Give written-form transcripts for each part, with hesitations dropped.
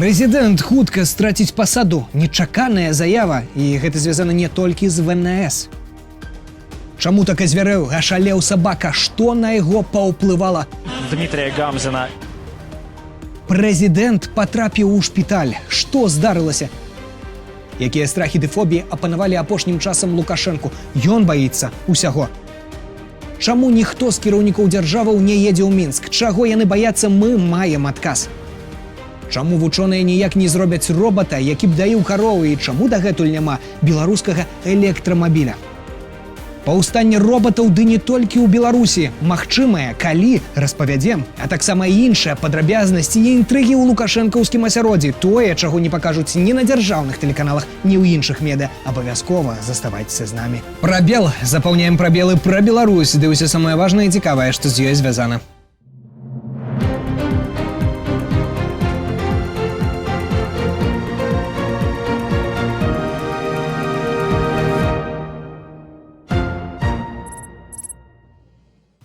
Прэзідэнт хутка страціць пасаду. Нечаканая заява, і гэта звязана не толькі з ВНС. Чаму так азвярэў, ашалеў сабака? Што на яго паўплывала? Дмітрія Гамзіна. Прэзідэнт патрапіў у шпіталь. Што здарылася? Якія страхі ды фобіі апанавалі апошнім часам Лукашэнку? Ён баіцца ўсяго. Чаму ніхто з кіраўнікоў дзяржаваў не едзе ў Мінск? Чаго яны баяцца, мы маем адказ. Чаму вучоныя ніяк не зробяць робата, які б даіў каровы, і чаму дагэтуль няма беларускага электрамабіля? Паўстанне робатаў ды не толькі ў Беларусі. Магчымае, калі распавядзем, а таксама і іншыя падрабязнасці і інтрыгі ў лукашэнкаўскім асяроддзі. Тое, чаго не пакажуць ні на дзяржаўных тэлеканалах, ні ў іншых медыа. Абавязкова заставайцеся з намі. Прабел. Запаўняем прабелы пра Беларусь, ды ўсё самае важнае і цікавае, што з ёй звязана.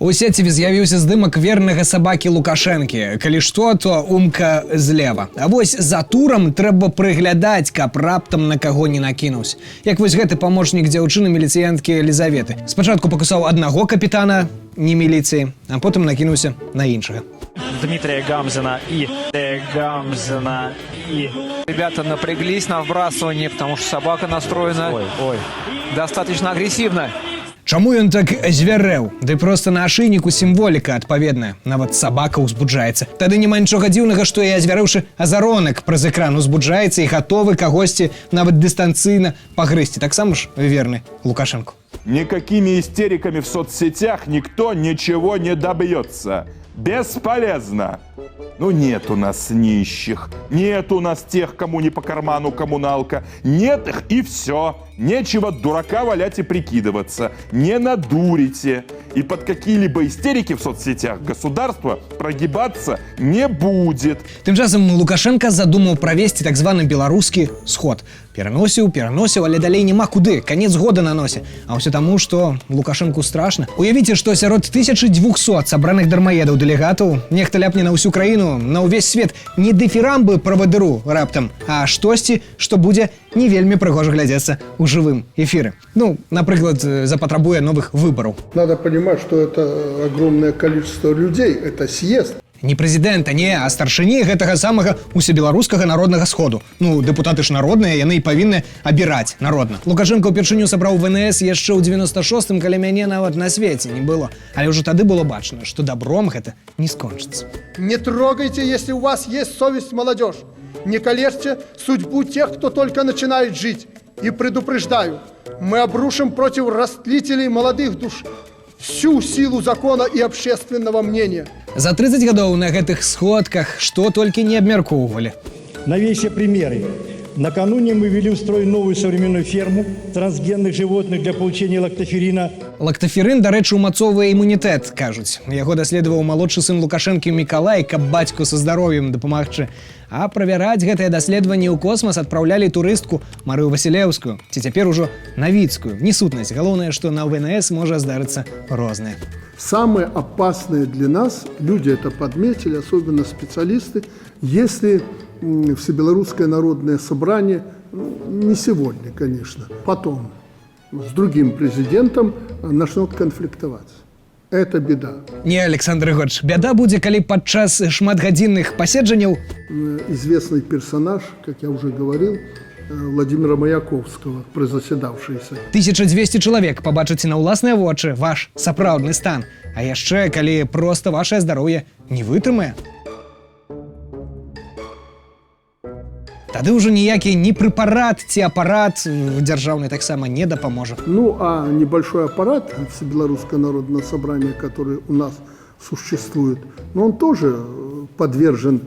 У сеціве з'явіўся здымак вернага сабакі Лукашэнкі. Калі што, то умка злева. А вось за турам трэба прыглядаць, каб раптам на каго не накінуўся. Як вось гэты памочнік дзяўчыны міліцыянткі Елізаветы. Спачатку пакусаў аднаго капітана, не міліцыі, а потым накінуўся на іншага. Дмитрия Гамзина и Ребята напряглись на вбрасывание, потому что собака настроена достаточно агрессивно. Чаму ён так звярэў? Ды проста на ашыйніку сімволіка адпаведная. Нават сабака ўзбуджаецца. Тады няма нічога дзіўнага, што і азвярэўшы азаронак праз экран узбуджаецца і гатовы кагосьці нават дыстанцыйна пагрызці. Таксама ж верны Лукашенко. Никакими истериками в соцсетях никто ничего не добьется. Бесполезно. Ну нет у нас нищих, нет у нас тех, кому не по карману коммуналка, нет их и все. Нечего дурака валять и прикидываться, не надурите. И под какие-либо истерики в соцсетях государство прогибаться не будет. Тым часам Лукашенко задумаў правесці так званы беларускі сход. Пераносіў, але далей няма куды, канец года на носе. А ўсё таму, што Лукашэнку страшна. Уявіце, што сярод 1200 сабраных дармаедаў дэлегатаў нехта ляпне на ўсю краіну, на ўвесь свет не дыфірамбы правадыру раптам, а штосьці, што будзе не вельмі прыгожа глядзецца ў жывым эфіры. Ну, напрыклад, запатрабуе новых выбараў. Надо понимать, что это огромное количество людей, это съезд. Не прэзідэнта, не, а старшыні гэтага самага усебеларускага народнага сходу. Ну, дэпутаты ж народныя, яны і павінны абіраць народна. Лукашенко ўпершыню сабраў ВНС яшчэ ў 96-м, калі мяне нават на свеце не было. Але ўжо тады было бачна, што добром гэта не скончыцца. Не трогайте, если у вас есть совесть, молодежь. Не калечьте судьбу тех, кто только начинает жить. И предупреждаю, мы обрушим против растлителей молодых душ всю силу закона и общественного мнения. За 30 гадоў на гэтых сходках што толькі не абмяркоўвалі. Новейшие примеры. Накануне мы ввели в строй новую современную ферму трансгенных животных для получения лактоферина. Лактоферин, дарэчы, умацоўвае імунітэт, кажуць. Яго даследаваў малодшы сын Лукашэнкі Мікалай, каб бацьку са здароўем дапамагчы. А правяраць гэтае даследаванне ў космас адпраўлялі турыстку Марыю Васілеўскую, ці цяпер ужо Навіцкую. Не сутнасць. Галоўнае, што на ВНС можа здарыцца рознае. Самое опасное для нас, люди это подметили, особенно специалисты, если Всебелорусское народное собрание, не сегодня, конечно, потом с другим президентом начнут конфликтовать. Это беда. Не, Александр Ігорыч, бяда будзе, калі падчас шматгадзінных паседжанняў известный персонаж, как я уже говорил, Владимира Маяковского, призаседавшийся. 1200 чалавек пабачыце на ўласныя вочы ваш сапраўдны стан. А яшчэ, калі проста вашае здароўе не вытрымае. Тады ўжо ніякі ні прэпарат ці апарат дзяржаўны таксама не дапаможа. Ну, а небольшой аппарат Всебелорусского народного собрания, который у нас существует, но он тоже подвержен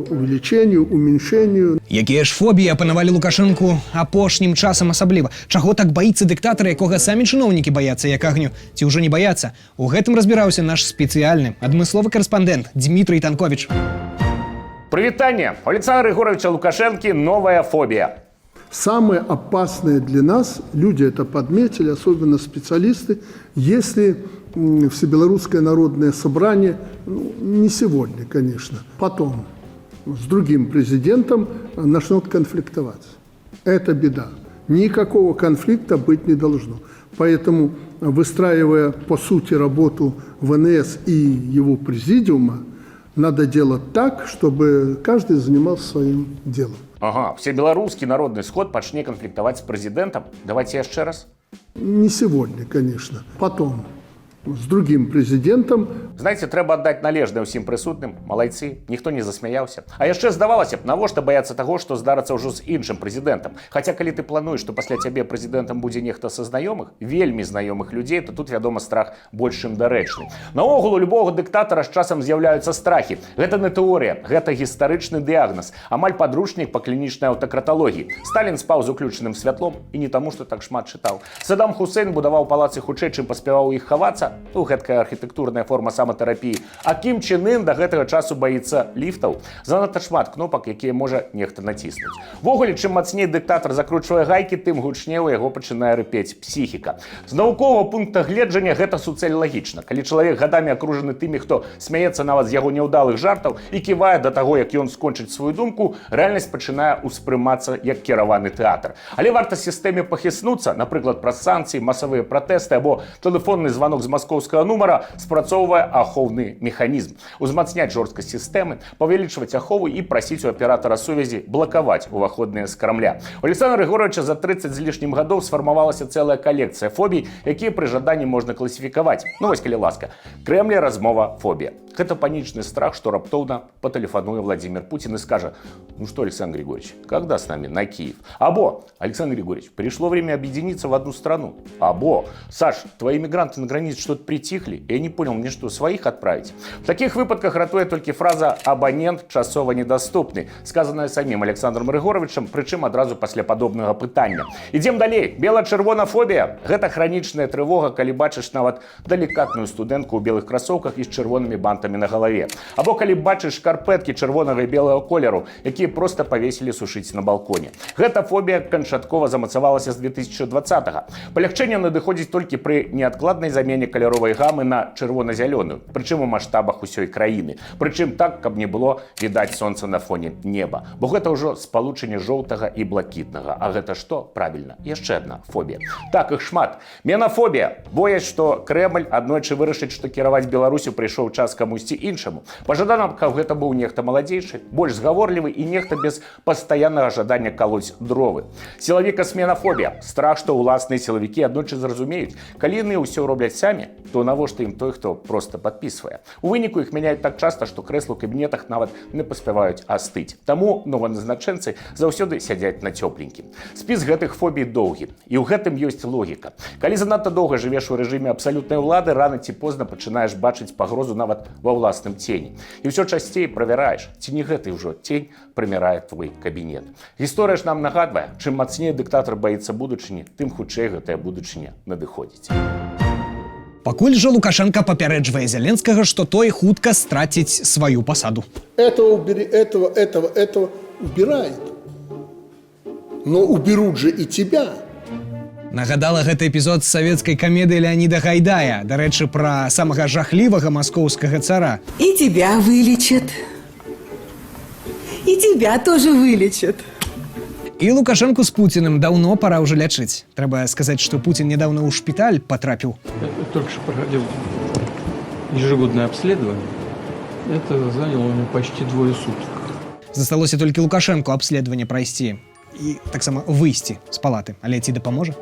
увеличению, уменьшению. Якія ж фобіі апанавалі Лукашэнку апошнім часам асабліва? Чаго так баіцца дыктатара, якога самі чыноўнікі баяцца, як агню? Ці ўжо не баяцца? У гэтым разбіраўся наш спецыяльны адмысловы карэспандэнт Дмітрий Танкович. Привітання! Александра Егоровича Лукашенки «Новая фобия». Самое опасное для нас, люди это подметили, особенно специалисты, если Всебелорусское народное собрание, не сегодня, конечно, потом с другим президентом начнут конфликтовать. Это беда. Никакого конфликта быть не должно. Поэтому, выстраивая, по сути, работу ВНС и его президиума, надо делать так, чтобы каждый занимался своим делом. Ага, всебеларускі народны сход пачне канфліктаваць з прэзідэнтам. Давайте яшчэ раз. Не сегодня, конечно. Потом, с другим президентом. Знаеце, трэба аддаць належнае ўсім прысутным, малайцы, ніхто не засмяяўся. А яшчэ здавалася б, навошта баяцца таго, што здарыцца ўжо з іншым прэзідэнтам. Хаця калі ты плануеш, што пасля цябе прэзідэнтам будзе нехта са знаёмых, вельмі знаёмых людзей, то тут, вядома, страх больш чым дарэчны. Наогул у любога дыктатара з часам з'яўляюцца страхі. Гэта не тэорыя, гэта гістарычны дыягназ, амаль падручнік па клінічнай аўтакраталогіі. Сталін спаў з уключаным святлом і не таму, што так шмат чытаў. Саддам Хусейн будаваў палацы хутчэй, чым паспяваў у іх хавацца. Гэткая архітэктурная форма саматэрапіі. А Кім Чен Ын да гэтага часу баіцца ліфтаў. Занадта шмат кнопак, якія можа нехта націснуць. Вогуле, чым мацней дыктатар закручвае гайкі, тым гучней у яго пачынае рыпець псіхіка. З навуковага пункта гледжання гэта суцэль лагічна. Калі чалавек гадамі акружаны тымі, хто смяецца нават з яго няўдалых жартаў і ківае да таго, як ён скончыць сваю думку, рэальнасць пачынае ўспрымацца як кіраваны тэатр. Але варта сістэме пахіснуцца, напрыклад, праз санкцыі, масавыя пратэсты або тэлефонны званок з маскоўскага нумара, спрацоўвае ахоўны механізм. Узмацняць жорсткасць сістэмы, павялічваць ахову і прасіць у аператара сувязі блакаваць уваходныя з Крамля. У Александра Григоровича за 30 з лішнім гадоў сфармавалася цэлая калекцыя фобій, якія пры жаданні можна класіфікаваць. Ну вось, калі ласка. Крэмля размова фобія. Гэта панічны страх, што раптоўна патэлефануе Владимир Путин и скажет: ну что, Александр Григорьевич, когда с нами на Киев? Або: Александр Григорьевич, пришло время объединиться в одну страну. Або: Саш, твои мигранты на границе что-то притихли, я не понял, мне что, своих отправить? В таких выпадках ратуе только фраза «абонент часова недоступны», сказанная самим Александром Григоровичем, причем одразу после подобного пытания. Идем далей. Бела-чырвонафобия – это хроничная тревога, калі бачыш нават деликатную студентку у белых кроссовках и с чырвонымі бантами на голове. Або калі бачыш шкарпетки чырвонага и белого колеру, якія просто повесили сушить на балконе. Гэта фобия канчаткова замацавалася з 2020-го. Полягчэнне надыходзіць толькі при неадкладнай замене каляровай гамы на чырвона-зялёную, прычым у маштабах усёй краіны. Прычым так, каб не было відаць сонца на фоне неба. Бо гэта ўжо спалучэнне жоўтага і блакітнага. А гэта што? Правільна, яшчэ адна фобія. Так, іх шмат. Менафобія. Бояць, што Крэмль аднойчы вырашыць, што кіраваць Беларусю прыйшоў час камусьці іншаму. Пажадана, каб гэта быў нехта маладзейшы, больш згаворлівы і нехта без пастаяннага жадання калоць дровы. Сілавіка-сменафобія. Страх, што ўласныя сілавікі аднойчы зразумеюць, калі яны ўсё робляць самі, то навошта ім той, хто просто падпісвае. У выніку іх мяняюць так часта, што крэслы ў кабінетах нават не паспяваюць астыць. Таму нованазначэнцы заўсёды сядзяць на цёпленькім. Спіс гэтых фобій доўгі, і ў гэтым ёсць логіка. Калі занадта доўга жывеш у рэжыме абсалютнай улады, рана ці позна пачынаеш бачыць пагрозу нават ва ўласным цені. І ўсё часцей правяраеш, ці не гэты ўжо цень прымірае твой кабінет. Гісторыя ж нам нагадвае, чым мацней дыктатар баіцца будучыні, тым хутчэй гэтая будучыня надыходзіць. Пакуль жа Лукашенко папярэджвае Зеленскага, што той хутка страціць сваю пасаду. Этого убирает. Но уберут же и тебя. Нагадала гэты эпізод з савецкай камедыі Леонида Гайдая, дарэчы, пра самага жахлівага маскоўскага цара. И тебя вылечат. И тебя тоже вылечат. І Лукашенку з Пуціным даўно пора ўжо лячыць. Трэба сказаць, што Путін нядаўна ў шпіталь патрапіў. Я только что проходил ежегодное обследование. Это заняло у меня почти 2 суток. Засталося толькі Лукашенку абследаванне прайсці і таксама выйсці з палаты. Але ці дапаможа?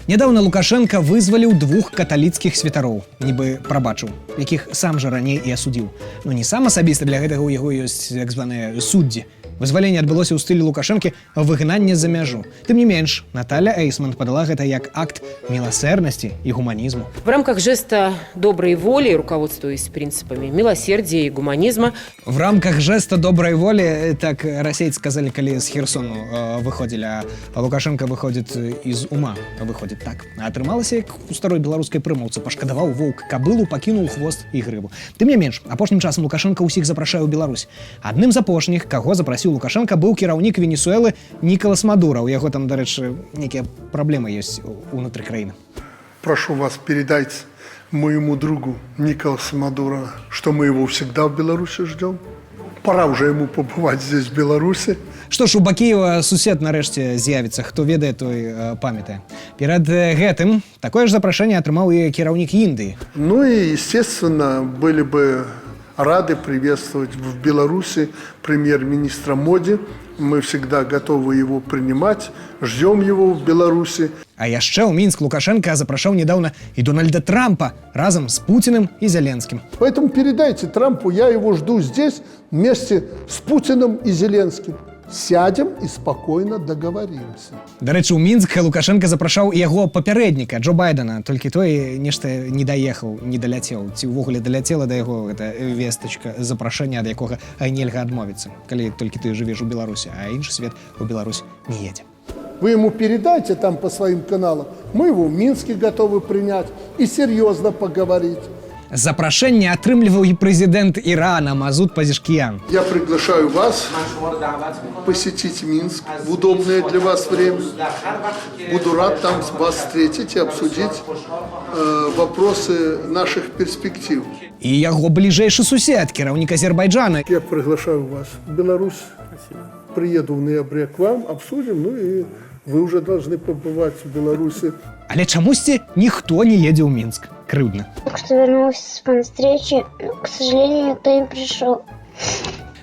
Нядаўна Лукашенко вызваліў 2 каталіцкіх святароў, нібы прабачыў, якіх сам жа раней і асудзіў. Ну не сам асабіста, для гэтага ў яго ёсць так званыя суддзі. Вызваленне адбылося ў стылі Лукашэнкі выгнання за мяжу. Тым не менш, Наталя Эйсман падала гэта як акт милосердности и гуманизма. В рамках жеста доброй воли, руководствуясь принципами милосердия и гуманизма. В рамках жеста доброй воли, так расейцы сказали, коли с Херсону выходили, а Лукашенко выходит из ума, выходит так. А атрымалася, як у старой беларускай прымаўцы, пашкадаваў воўк кабылу, пакінуў хвост і грыбу. Тым не менш, апошнім часам Лукашенко ўсіх запрашае ў Беларусь. Адным з апошніх, каго запрасіў Лукашенко, быў кіраўнік Венесуэлы Николас Мадуро. У яго там, дарэчы, некія праблемы ёсць унутры краіны. Прошу вас, передать моему другу Николасу Мадуро, что мы его всегда в Беларуси ждем. Пора уже ему побывать здесь, в Беларуси. Што ж, у Бакіева сусед нарэшце з'явіцца, хто ведае, той памятае. Перад гэтым такое ж запрашэнне атрымаў і кіраўнік Індыі. Ну и, естественно, были бы рады приветствовать в Беларуси премьер-министра Моди. Мы всегда готовы его принимать, ждем его в Беларуси. А яшчэ ў Мінск Лукашенко запрашаў недавно і Дональда Трампа разам з Путиным і Зеленским. Поэтому передайте Трампу, я его жду здесь вместе с Путиным и Зеленским. Сядем и спокойно договоримся. До рэчы, у Мінск Лукашенко запрашаў яго папярэдніка Джо Байдена, толькі той нешта не даехаў, не даляцеў. Ці ўвогуле даляцела да яго гэта вестачка, запрашэння, ад якога нельга адмовіцца, калі толькі ты жывеш у Беларусі, а іншы свет у Беларусь не едзе. Вы ему передайте там по своим каналам. Мы его в Минске готовы принять и серьезно поговорить. Запрашэнне атрымліваў і прэзідэнт Ирана Мазут Пазешкиян. Я приглашаю вас посетить Минск в удобное для вас время. Буду рад там вас встретить и обсудить вопросы наших перспектив. І яго бліжэйшы сусед, кіраўнік Азербайджана. Я приглашаю вас в Беларусь. Приеду в ноябре к вам, обсудим, ну и вы уже должны побывать в Беларуси. Але чамусьці ніхто не едзе ў Мінск. Крыўдна. Так что вернулся с встречи, к сожалению, никто не пришел.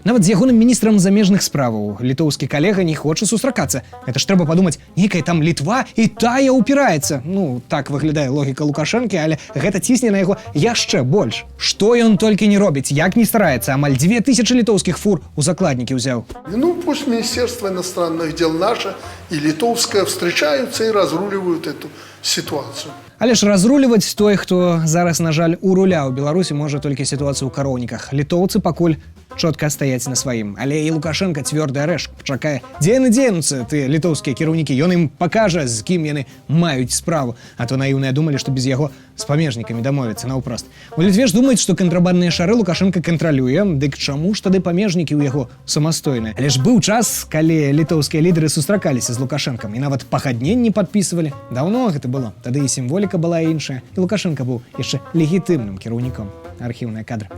Нават з ягоным міністрам замежных справаў літоўскі калега не хоча сустракацца. Гэта ж трэба падумаць, нейкая там Літва і тая ўпіраецца. Ну, так выглядае логіка Лукашэнкі, але гэта цісне на яго яшчэ больш. Што ён толькі не робіць, як не стараецца, амаль 2000 літоўскіх фур у закладнікі ўзяў. Ну, пусть Министерство иностранных дел наше и литовское встречаются и разруливают эту ситуацию. Але ж разруліваць той, хто зараз, на жаль, у руля ў Беларусі, можа толькі сітуацыю ў кароўніках. Літоўцы пакуль чётка стаяць на сваім. Але і Лукашенко цвёрды арэшк пачакае. Дзе яны дзенуцца, ты літоўскія кіраўнікі? Ён ім пакажа, з кім яны маюць справу. А то наіўныя думалі, што без яго з памежнікамі дамовіцца наўпрост. У Літве ж думаюць, што кантрабандныя шары Лукашенко кантралюе, дык чаму ж тады памежнікі ў яго самастойныя? Але ж быў час, калі літоўскія лідары сустракаліся з Лукашэнкам і нават пагадненні падпісвалі. Даўно гэта было. Тады і сімволіка была іншая. І Лукашенко быў яшчэ легітымным кіраўніком. Архіўныя кадры.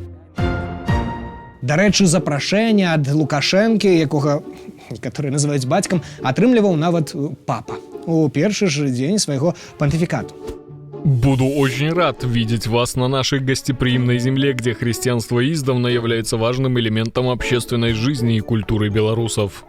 Дарэчы, запрашэнне ад Лукашэнкі, якога некаторыя называюць бацькам, атрымліваў нават папа у першы ж дзень свайго пантыфікату. Буду очень рад видеть вас на нашей гостеприимной земле, где христианство издавна является важным элементом общественной жизни и культуры белорусов.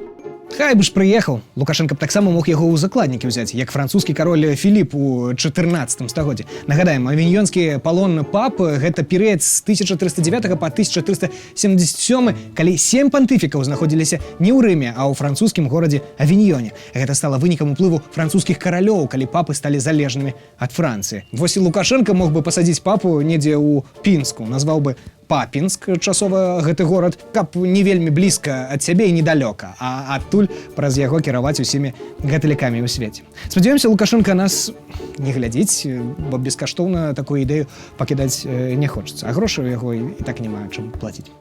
Хай бы ж прыехаў. Лукашенко б таксама мог яго ў закладнікі ўзяць, як французскі кароль Філіп у 14 стагоддзі. Нагадаем, авіньёнскі палон пап – гэта перыяд з 1309 па 1377, калі 7 пантыфікаў знаходзіліся не ў Рыме, а ў французскім горадзе Авіньёне. Гэта стала вынікам уплыву французскіх каралёў, калі папы сталі залежнымі ад Францыі. Вось і Лукашенко мог бы пасадзіць папу недзе ў Пінску, назваў бы Папінск, часова гэты горад, каб не вельмі блізка ад сябе і недалёка, а адтуль праз яго кіраваць усімі гаталікамі ў свеце. Спадзяёмся, Лукашенко нас не глядзіць, бо бескаштоўна такую ідэю пакідаць не хочацца, а грошай у яго і так няма чым плаціць.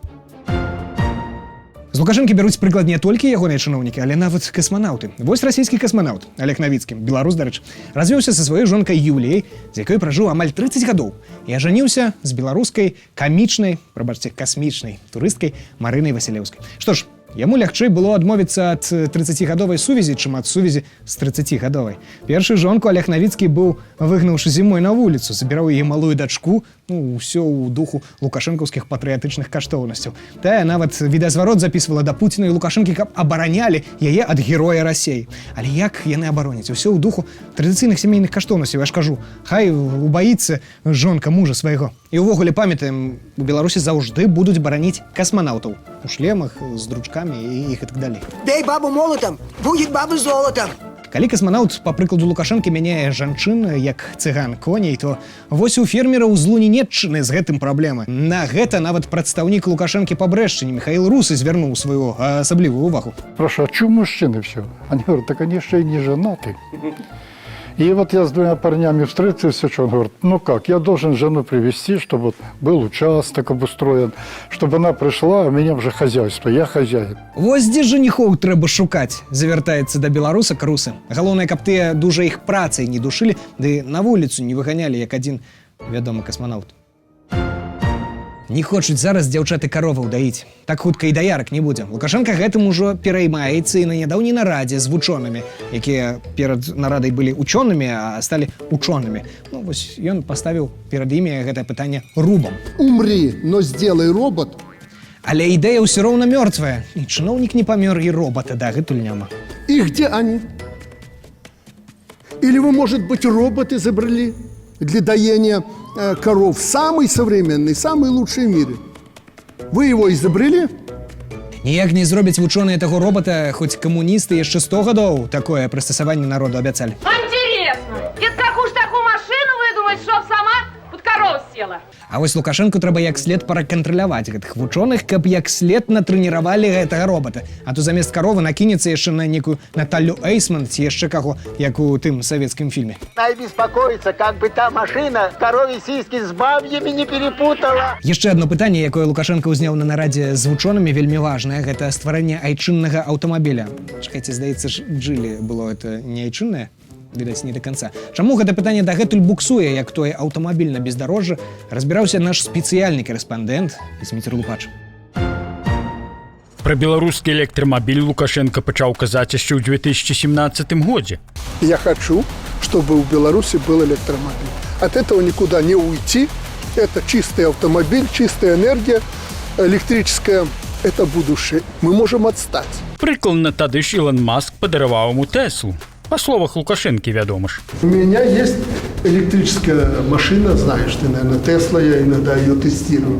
З Лукашэнкі бяруць прыклад не толькі ягоныя чыноўнікі, але нават касманаўты. Вось расійскі касманаўт Олег Навіцкі, беларус, дарэчы, развёўся са сваёй жонкай Юліяй, з якой пражыў амаль 30 гадоў, і ажаніўся з беларускай камічнай, прабачце, касмічнай турысткай Марынай Васілеўскай. Што ж, яму лягчэй было адмовіцца ад 30-гадовай сувязі, чым ад сувязі з 30-гадовай. Першую жонку Олег Навіцкі быў, выгнаўшы зімой на вуліцу, забіраў яе малую дачку, ўсё ў духу лукашэнкаўскіх патрыятычных каштоўнасцяў. Тая нават відэазварот запісвала да Пуціна і Лукашэнкі, каб абаранялі яе ад героя Расеі. Але як яны абароняць? Усё ў духу традыцыйных сямейных каштоўнасцяў. Я ж кажу, хай убаіцца жонка мужа свайго. І ўвогуле памятаем, у Беларусі заўжды будуць бараніць касманаўтаў у шлемах, з дручкамі і так далей. Бей бабу молотом, будет баба золотом. Калі касманаўт, па прыкладу Лукашэнкі, мяняе жанчын, як цыган коней, то вось у фермераў з Лунінеччыны з гэтым праблемы. На гэта нават прадстаўнік Лукашэнкі па Брэшчыне Михаил Русы звярнуў сваю асаблівую увагу. Прошу, а чему мужчины все? Они говорят, так они еще и не женаты. И вот я с двумя парнями встретился, что он говорит, ну как, я должен жену привезти, чтобы вот был участок обустроен, чтобы она пришла, а у меня уже хозяйство, я хозяин. Вось дзе жаніхоў трэба шукаць, завяртаецца да беларусак Русы. Галоўнае, каб тыя дужа іх працай не душылі, ды на вуліцу не выганялі, як адзін вядомы касманаўт. Не хочуць зараз дзяўчаты кароваў даіць. Так хутка і даярак не будзе. Лукашенко гэтым ужо пераймаецца і на нядаўняй нарадзе з вучонымі, якія перад нарадай былі учёнымі, а сталі учонымі. Ну, вось ён паставіў перад імі гэтае пытанне рубам. Умри, но сделай робот. Але ідэя ўсё роўна мёртвая. І чыноўнік не памёр, і робота дагэтуль няма. И где они? Или вы, может быть, робот изобрели для доения коров? Самый современный, самый лучший в мире. Вы его изобрели? Ніяк не зробяць вучоныя таго робота, хоць камуністы яшчэ 100 гадоў такое прыстасаванне народу абяцалі. Интересно, это какую ж такую машину выдумать, чтоб сама под коров села? А вось Лукашенку трэба як след паракантраляваць гэтых вучоных, каб як след натрэніравалі гэтага робота. А то замест каровы накінецца яшчэ на некую Наталью Эйсман ці яшчэ каго, як у тым савецкім фільме. Ай беспокоиться, как бы та машина коровьи сиськи с бабьями не перепутала. Яшчэ одно пытанне, якое Лукашенко ўзняў на нарадзе з вучонымі, вельмі важнае, гэта стварэнне айчыннага аўтамабіля. Чакайце, здаецца ж, Джылі было это не айчыннае? Відаць, не до конца. Чаму гэта пытанне дагэтуль буксуе, як тое аўтамабільна бездарожжа, разбіраўся наш спецыяльны корэспандэнт Зміцер Лупач. Пра беларускі электрамабіль Лукашенко пачаў казаць яшчэ ў 2017 годзе. Я хочу, чтобы у Беларуси был электромобиль. От этого никуда не уйти. Это чистый автомобиль, чистая энергия, электрическая. Это будущее. Мы можем отстать. Прыкладна тады ж Ілон Маск падараваў яму Теслу. По словах Лукашенко, вядома ж. У меня есть электрическая машина, знаешь ты, наверное, Тесла, я иногда ее тестирую.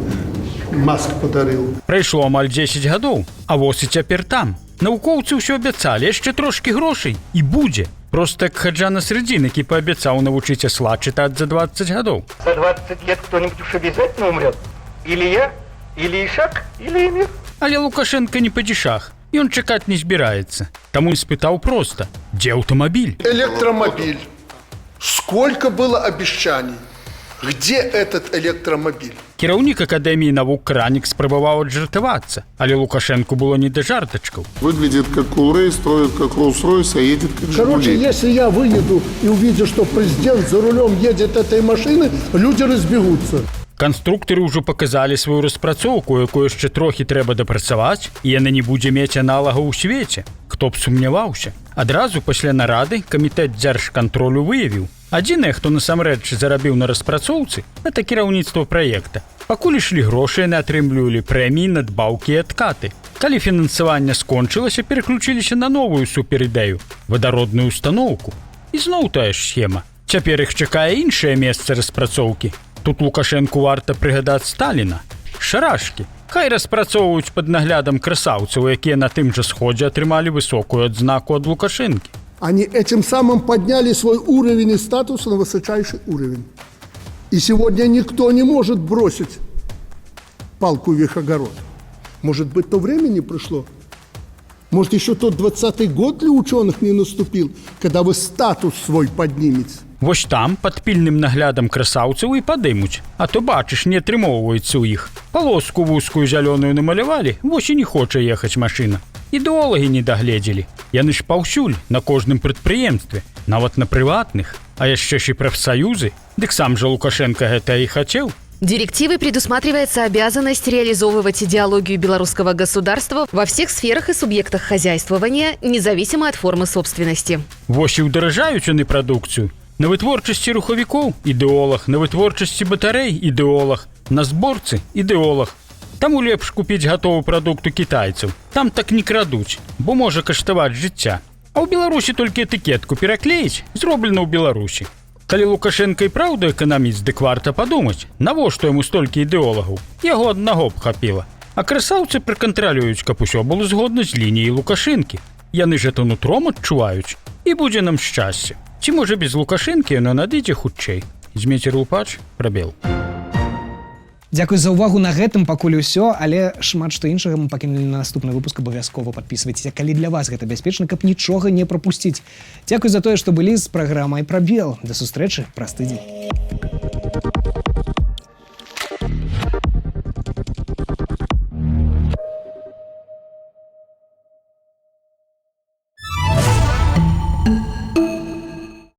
Маск подарил. Прайшло амаль 10 гадоў, а вось і цяпер там. Навукоўцы ўсё абяцалі, яшчэ трошкі грошай, і будзе. Просто як Хаджан Насреддин, які паабяцаў навучыць асла чытаць за 20 гадоў. За 20 лет кто-нибудь уж обязательно умрет. Или я, или Ишак, или Эмир. Але Лукашенко не падзішах. Ён чакаць не збіраецца. Таму і спытаў проста, дзе аўтамабіль? Электромобиль. Сколько было обещаний? Где этот электромобиль? Кіраўнік Акадэміі навук Кранік спрабаваў аджартавацца, але Лукашенку было не да жартачкаў. Выглядит как Кулрей, строит как Роллс-Ройс, а едет как Жигули. Короче, если я выеду и увижу, что президент за рулем едет этой машины, люди разбегутся. Канструктары ўжо паказалі сваю распрацоўку, якую яшчэ трохі трэба дапрацаваць, і яна не будзе мець аналагаў у свеце. Хто б сумняваўся. Адразу пасля нарады камітэт дзяржкантролю выявіў. Адзінае, хто насамрэч зарабіў на распрацоўцы, гэта кіраўніцтва праекта. Пакуль ішлі грошы, яны атрымлівалі прэміі, надбаўкі і адкаты. Калі фінансаванне скончылася, пераключыліся на новую суперідэю – вадародную устаноўку. І зноў тая ж схема. Цяпер іх чакае іншае месца распрацоўкі. Тут Лукашенку варта прыгадаць Сталіна. Шарашкі. Хай распрацоўваюць пад наглядам красаўцаў, якія на тым жа сходзе атрымалі высокую адзнаку ад Лукашэнкі. Они этим самым подняли свой уровень и статус на высочайший уровень. И сегодня никто не может бросить палку в их огород. Может быть, то время не пришло? Может, еще тот 20-й год для ученых не наступил, когда вы статус свой поднимете? Вось там пад пільным наглядам красаўцаў і падымуць. А то, бачыш, не атрымоўваецца ў іх. Палоску вузкую зялёную намалявалі, вось і не хоча ехаць машына. Ідэолагі не дагледзелі. Яны ж паўсюль, на кожным прадпрыемстве, нават на прыватных. А яшчэ ж і прафсаюзы. Дык сам жа Лукашенко гэта і хацеў. Директивой предусматривается обязанность реализовывать идеологию белорусского государства во всех сферах и субъектах хозяйствования, независимо от формы собственности. Вось і ўдаражаюць яны прадукцыю. На вытворчасці рухавікоў – ідэолаг, на вытворчасці батарэй – ідэолаг, на зборцы – ідэолаг. Таму лепш купіць гатовы прадукт у кітайцаў. Там так не крадуць, бо можа каштаваць жыцця. А ў Беларусі толькі этыкетку пераклеіць, зроблена ў Беларусі. Калі Лукашенко і праўда эканаміст, дык варта падумаць, навошта яму столькі ідэолагаў? Яго аднаго б хапіла. А красаўцы пракантралююць, каб усё было згодна з лініяй Лукашэнкі. Яны ж это нутром адчуваюць. І будзе нам шчасце. Ці можа без Лукашэнкі яно надыдзе хутчэй? Зміцер Лупач, Прабел. Дзякуй за ўвагу на гэтым пакуль усё, але шмат што іншага мы пакінулі на наступны выпуск, абавязкова падпісвайцеся, калі для вас гэта бяспечна, каб нічога не прапусціць. Дзякуй за тое, што былі з праграмай Прабел. Да сустрэчы праз тыдзень.